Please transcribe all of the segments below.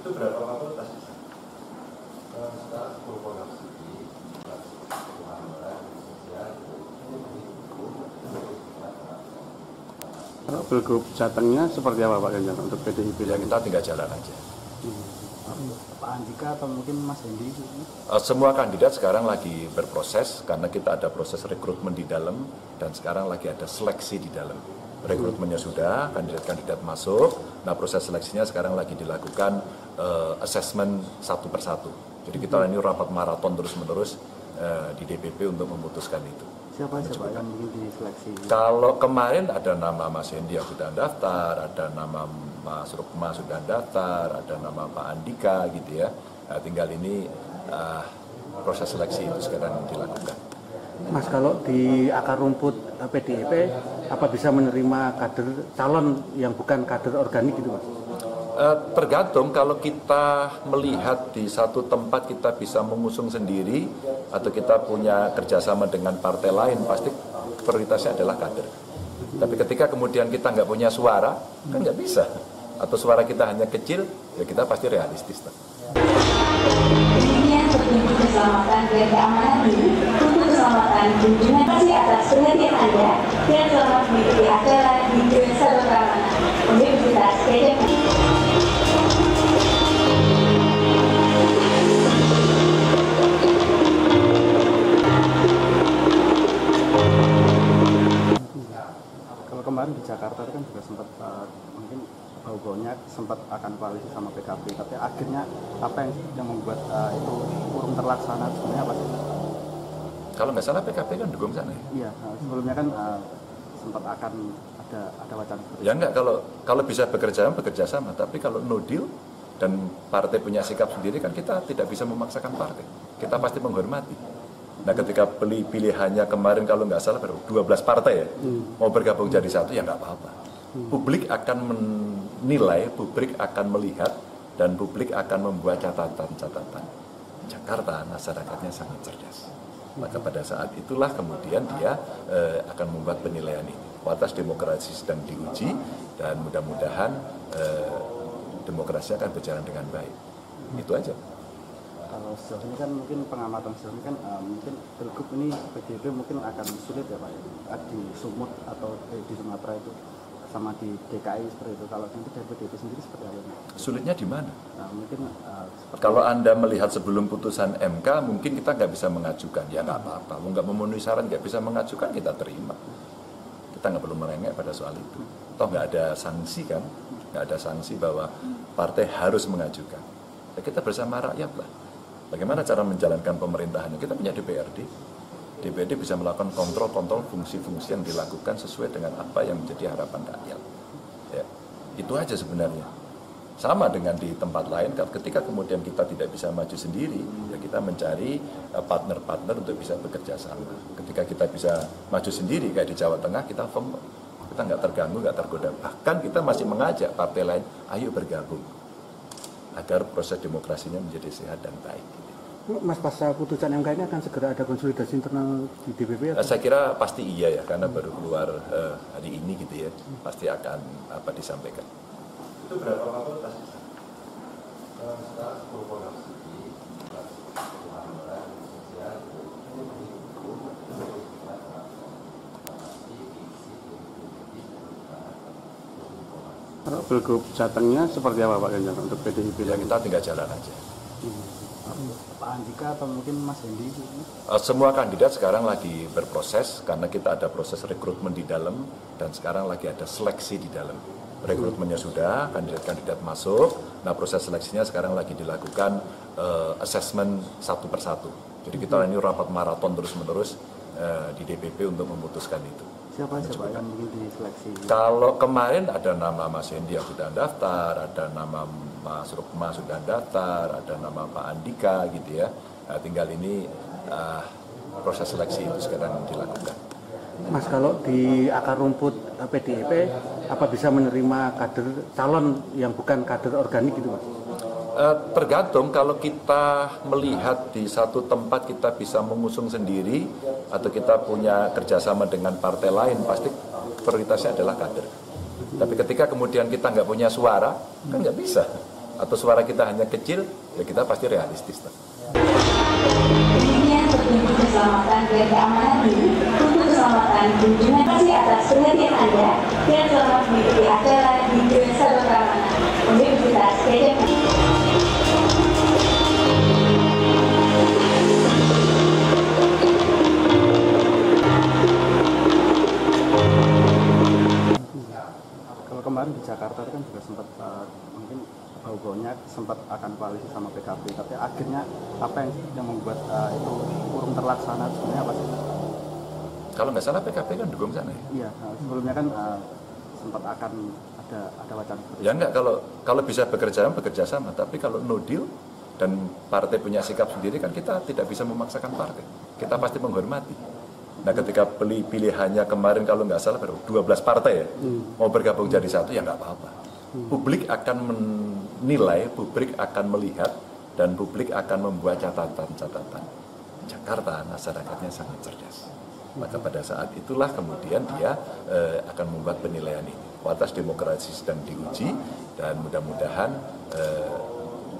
Itu berapa fakultas di sana? Sekarang 10 fakultas. Pilgub Jatengnya seperti apa Pak Ganjar untuk PDIP? Ya kita tinggal jalan aja. Pak Andika atau mungkin Mas Hendi? Semua kandidat sekarang lagi berproses karena kita ada proses rekrutmen di dalam dan sekarang lagi ada seleksi di dalam. Rekrutmennya sudah, kandidat-kandidat masuk. Nah proses seleksinya sekarang lagi dilakukan assessment satu persatu. Jadi kita ini rapat maraton terus-menerus di DPP untuk memutuskan itu. Siapa yang mungkin diseleksi? Kalau kemarin ada nama Mas Hendi yang sudah daftar, ada nama Mas Rukma sudah daftar, ada nama Pak Andika gitu ya. Nah, tinggal ini proses seleksi itu sekarang dilakukan. Mas, kalau di akar rumput PDIP, apa bisa menerima kader calon yang bukan kader organik gitu Mas? Tergantung, kalau kita melihat di satu tempat kita bisa mengusung sendiri atau kita punya kerjasama dengan partai lain, pasti prioritasnya adalah kader. Tapi ketika kemudian kita nggak punya suara, kan nggak bisa. Atau suara kita hanya kecil, ya kita pasti realistis. Demikian petunjuk keselamatan dan keamanan ini untuk keselamatan kunjungan kasih atas perhatian Anda dan selamat mengikuti acara di Gedung Sabang Universitas Gadjah Mada. Kalau kemarin di Jakarta itu kan juga sempat mungkin bau-baunya sempat akan koalisi sama PKB, tapi akhirnya apa yang membuat itu kurang terlaksana sebenarnya apa sih? Kalau nggak salah PKB kan dukung sana ya? Iya, sebelumnya kan sempat akan ada wacana seperti ya enggak, kalau bisa bekerja sama, tapi kalau no deal dan partai punya sikap sendiri kan kita tidak bisa memaksakan partai, kita pasti menghormati. Nah ketika pilihannya kemarin kalau nggak salah 12 partai ya mau bergabung jadi satu, ya nggak apa-apa. Publik akan menilai, publik akan melihat, dan publik akan membuat catatan-catatan. Jakarta masyarakatnya sangat cerdas. Maka pada saat itulah kemudian dia akan membuat penilaian ini. Kualitas demokrasi sedang diuji dan mudah-mudahan demokrasi akan berjalan dengan baik. Itu aja. Kalau sejauh ini kan mungkin pengamatan sejauh ini kan mungkin pilgub ini PDIP mungkin akan sulit ya Pak ya, di Sumut atau di Sumatera itu sama di DKI seperti itu. Kalau nanti dari PDIP sendiri seperti apa? Sulitnya di mana? Mungkin kalau Anda melihat sebelum putusan MK mungkin kita nggak bisa mengajukan, ya nggak apa-apa. Nggak memenuhi syarat nggak bisa mengajukan, kita terima. Kita nggak perlu merengek pada soal itu. Toh nggak ada sanksi kan, nggak ada sanksi bahwa partai harus mengajukan. Ya, kita bersama rakyat lah. Bagaimana cara menjalankan pemerintahannya? Kita punya DPRD. DPRD bisa melakukan kontrol fungsi-fungsi yang dilakukan sesuai dengan apa yang menjadi harapan rakyat. Ya, itu aja sebenarnya. Sama dengan di tempat lain, ketika kemudian kita tidak bisa maju sendiri, ya kita mencari partner-partner untuk bisa bekerja sama. Ketika kita bisa maju sendiri, kayak di Jawa Tengah, kita firm, kita nggak terganggu, nggak tergoda. Bahkan kita masih mengajak partai lain, ayo bergabung, agar proses demokrasinya menjadi sehat dan baik. Mas, pasca putusan MK ini akan segera ada konsolidasi internal di DPP? Saya kira pasti iya ya, karena baru keluar hari ini gitu ya, pasti akan disampaikan. Itu berapa fakultas di sana? Sekarang 10 fakultas. Pilgub Jatengnya seperti apa Pak Ganjar untuk PDIP? Ya kita tinggal jalan aja. Pak Andika atau mungkin Mas Hendi? Semua kandidat sekarang lagi berproses karena kita ada proses rekrutmen di dalam dan sekarang lagi ada seleksi di dalam. Rekrutmennya sudah, kandidat-kandidat masuk. Nah proses seleksinya sekarang lagi dilakukan assessment satu persatu. Jadi kita ini rapat maraton terus-menerus di DPP untuk memutuskan itu. Siapa yang mungkin diseleksi? Kalau kemarin ada nama Mas Hendi yang sudah daftar, ada nama Mas Rukma sudah daftar, ada nama Pak Andika gitu ya. Nah, tinggal ini proses seleksi itu sekarang dilakukan. Mas, kalau di akar rumput PDIP, apa bisa menerima kader calon yang bukan kader organik gitu Mas? Tergantung, kalau kita melihat di satu tempat kita bisa mengusung sendiri atau kita punya kerjasama dengan partai lain, pasti prioritasnya adalah kader. Tapi ketika kemudian kita nggak punya suara, kan nggak bisa. atau suara kita hanya kecil, ya kita pasti realistis. Demikian petunjuk keselamatan dan keamanan ini untuk keselamatan kunjungan. Terima kasih atas perhatian Anda dan selamat mengikuti acara di Desa Keamanan Universitas Gadjah Mada. Kalau kemarin di Jakarta itu kan juga sempat mungkin bau-baunya sempat akan koalisi sama PKB, tapi akhirnya apa yang membuat itu kurang terlaksana sebenarnya apa sih? Kalau nggak salah PKB kan dukung sana ya? Iya, sebelumnya kan sempat akan ada wacana seperti Ya enggak, kalau bisa bekerja sama, tapi kalau no deal dan partai punya sikap sendiri kan kita tidak bisa memaksakan partai. Kita pasti menghormati. Nah ketika pilihannya kemarin kalau nggak salah baru 12 partai ya, mau bergabung jadi satu ya nggak apa-apa. Publik akan menilai, publik akan melihat, dan publik akan membuat catatan-catatan. Jakarta masyarakatnya sangat cerdas. Maka pada saat itulah kemudian dia akan membuat penilaian ini. Kualitas demokrasi sedang diuji dan mudah-mudahan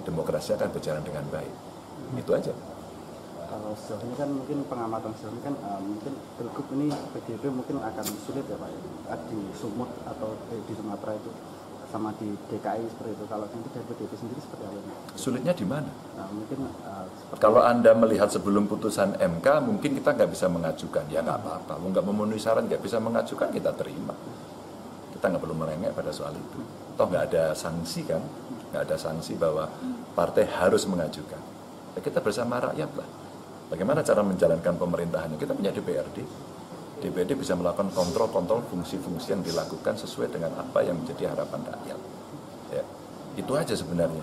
demokrasi akan berjalan dengan baik. Itu aja. Kalau sejauh ini kan mungkin pengamatan sejauh ini kan mungkin Pilgub ini PDIP mungkin akan sulit ya Pak ya, di Sumut atau di Sumatera itu sama di DKI seperti itu. Kalau nanti dari PDIP sendiri seperti apa? Sulitnya di mana? Mungkin Kalau Anda melihat sebelum putusan MK, mungkin kita nggak bisa mengajukan. Ya nggak apa-apa. Nggak memenuhi syarat, nggak bisa mengajukan, kita terima. Kita nggak perlu merengek pada soal itu. Toh nggak ada sanksi kan? Nggak ada sanksi bahwa partai harus mengajukan. Ya, kita bersama rakyat lah. Bagaimana cara menjalankan pemerintahannya? Kita punya DPRD. DPRD bisa melakukan kontrol-kontrol fungsi-fungsi yang dilakukan sesuai dengan apa yang menjadi harapan rakyat. Ya, itu aja sebenarnya.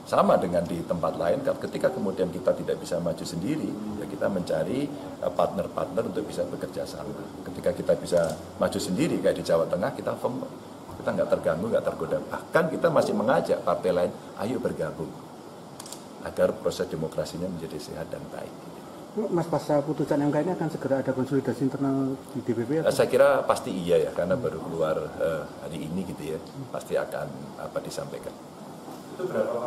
Sama dengan di tempat lain, ketika kemudian kita tidak bisa maju sendiri, ya kita mencari partner-partner untuk bisa bekerja sama. Ketika kita bisa maju sendiri, kayak di Jawa Tengah, kita firm, kita nggak terganggu, nggak tergoda. Bahkan kita masih mengajak partai lain, ayo bergabung, agar proses demokrasinya menjadi sehat dan baik. Mas, pasca putusan MK ini akan segera ada konsolidasi internal di DPP? Saya kira pasti iya ya, karena baru keluar hari ini gitu ya, pasti akan disampaikan. Itu berapa